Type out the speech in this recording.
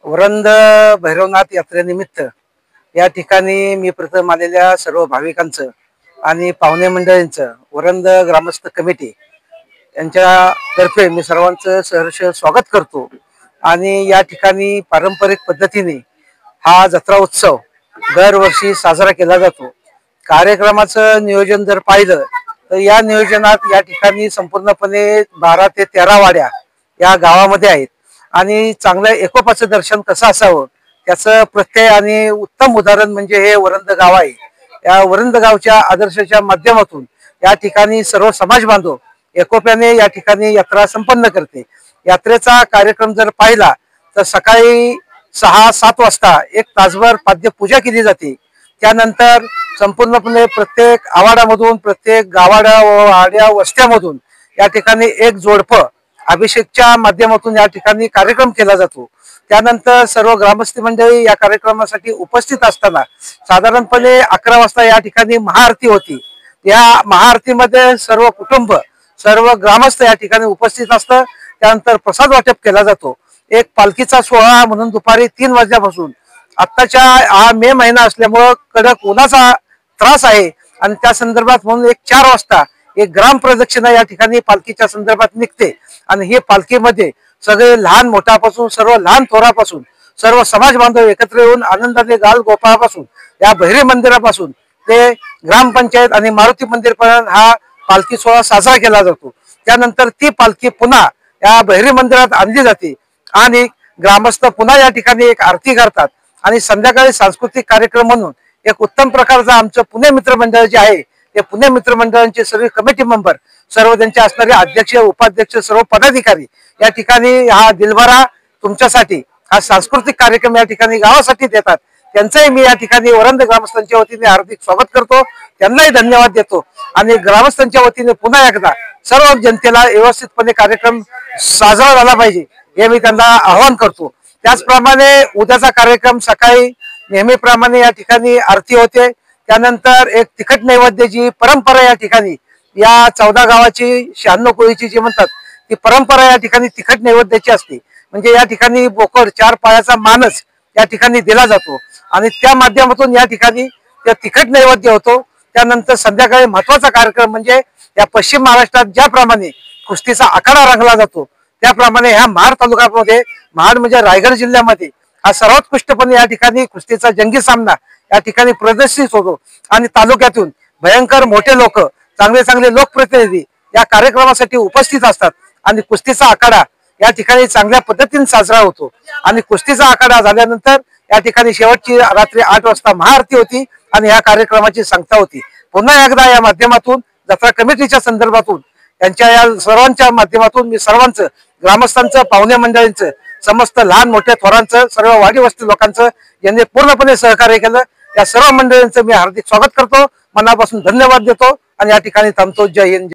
वरंद भैरवनाथ यात्रेनिमित्त या ठिकाणी मी प्रथम आलेल्या सर्व भाविकांचं आणि पाहुणे मंडळींचं वरंद ग्रामस्थ कमिटी यांच्यातर्फे मी सर्वांचं सहर्ष स्वागत करतो। आणि या ठिकाणी पारंपरिक पद्धतीने हा जत्रा उत्सव दरवर्षी साजरा केला जातो। कार्यक्रमाचं नियोजन जर पाहिलं तर या नियोजनात या ठिकाणी संपूर्णपणे 12 ते 13 वाड्या या गावामध्ये आहेत आणि चांगलं एकोपाचं दर्शन कसं असावं त्याचं प्रत्यय आणि उत्तम उदाहरण म्हणजे हे वरंद गाव आहे। या वरंद गावच्या आदर्शाच्या माध्यमातून या ठिकाणी सर्व समाज बांधव एकोप्याने या ठिकाणी यात्रा संपन्न करते। यात्रेचा कार्यक्रम जर पाहिला तर सकाळी 6-7 वाजता एक तासभर पाद्य पूजा केली जाते। त्यानंतर संपूर्णपणे प्रत्येक आवाडामधून प्रत्येक गावाड्या वाड्या वस्त्यामधून या ठिकाणी एक जोडपं अभिषेकच्या माध्यमातून या ठिकाणी कार्यक्रम केला जातो। त्यानंतर सर्व ग्रामस्थ मंडळी या कार्यक्रमासाठी उपस्थित असताना साधारणपणे 11 वाजता या ठिकाणी महाआरती होती। या महाआरतीमध्ये सर्व कुटुंब सर्व ग्रामस्थ या ठिकाणी उपस्थित असतात। त्यानंतर प्रसाद वाटप केला जातो। एक पालखीचा सोहळा म्हणून दुपारी 3 वाजल्यापासून आत्ताच्या हा मे महिना असल्यामुळे कडक उन्हाचा त्रास आहे आणि त्या संदर्भात म्हणून एक 4 वाजता एक ग्राम प्रदक्षिणा या ठिकाणी पालखीच्या संदर्भात निघते आणि हे पालखीमध्ये सगळे लहान मोठ्यापासून सर्व लहान थोरापासून सर्व समाज बांधव एकत्र येऊन आनंदाने गाल गोपाळापासून या भैरी मंदिरापासून ते ग्रामपंचायत आणि मारुती मंदिरपर्यंत हा पालखी सोहळा साजरा केला जातो। त्यानंतर ती पालखी पुन्हा या भैरी मंदिरात आणली जाते आणि ग्रामस्थ पुन्हा या ठिकाणी एक आरती करतात आणि संध्याकाळी सांस्कृतिक कार्यक्रम म्हणून एक उत्तम प्रकारचं आमचं पुणे मित्र मंडळ जे आहे ते पुणे मित्र मंडळांचे सर्व कमिटी मेंबर सर्व त्यांचे असणारे अध्यक्ष उपाध्यक्ष सर्व पदाधिकारी या ठिकाणी हा दिलभरा तुमच्यासाठी हा सांस्कृतिक कार्यक्रम या ठिकाणी गावासाठी देतात। त्यांचंही मी या ठिकाणी वरंद ग्रामस्थांच्या वतीने हार्दिक स्वागत करतो, त्यांनाही धन्यवाद देतो आणि ग्रामस्थांच्या वतीने पुन्हा एकदा सर्व जनतेला व्यवस्थितपणे कार्यक्रम साजरा झाला पाहिजे हे मी त्यांना आवाहन करतो। त्याचप्रमाणे उद्याचा कार्यक्रम सकाळी नेहमीप्रमाणे या ठिकाणी आरती होते। त्यानंतर एक तिखट नैवेद्याची परंपरा या ठिकाणी या 14 गावाची 96 कोळीची जी म्हणतात ती परंपरा या ठिकाणी तिखट नैवेद्याची असते। म्हणजे या ठिकाणी बोकड 4 पायाचा मानस या ठिकाणी दिला जातो आणि त्या माध्यमातून या ठिकाणी त्या तिखट नैवेद्य होतो। त्यानंतर संध्याकाळी महत्वाचा कार्यक्रम म्हणजे या पश्चिम महाराष्ट्रात ज्याप्रमाणे कुस्तीचा आखाडा रंगला जातो त्याप्रमाणे ह्या महाड तालुक्यामध्ये महाड म्हणजे रायगड जिल्ह्यामध्ये हा सर्वोत्कृष्टपणे या ठिकाणी कुस्तीचा जंगी सामना या ठिकाणी प्रदर्शित होतो आणि तालुक्यातून भयंकर मोठे लोक चांगले लोकप्रतिनिधी या कार्यक्रमासाठी उपस्थित असतात आणि कुस्तीचा आखाडा या ठिकाणी चांगल्या पद्धतीने साजरा होतो आणि कुस्तीचा आखाडा झाल्यानंतर या ठिकाणी शेवटची रात्री 8 वाजता महाआरती होती आणि या कार्यक्रमाची सांगता होती। पुन्हा एकदा या माध्यमातून जत्रा कमिटीच्या संदर्भातून यांच्या या सर्वांच्या माध्यमातून मी सर्वांचं ग्रामस्थांचं पाहुणे मंडळींचं समस्त लहान मोठ्या थोरांचं सर्व वाडी वस्ती लोकांचं यांनी पूर्णपणे सहकार्य केलं या सर्व मंडळींचं मी हार्दिक स्वागत करतो, मनापासून धन्यवाद देतो आणि या ठिकाणी थांबतो। जय हिंद।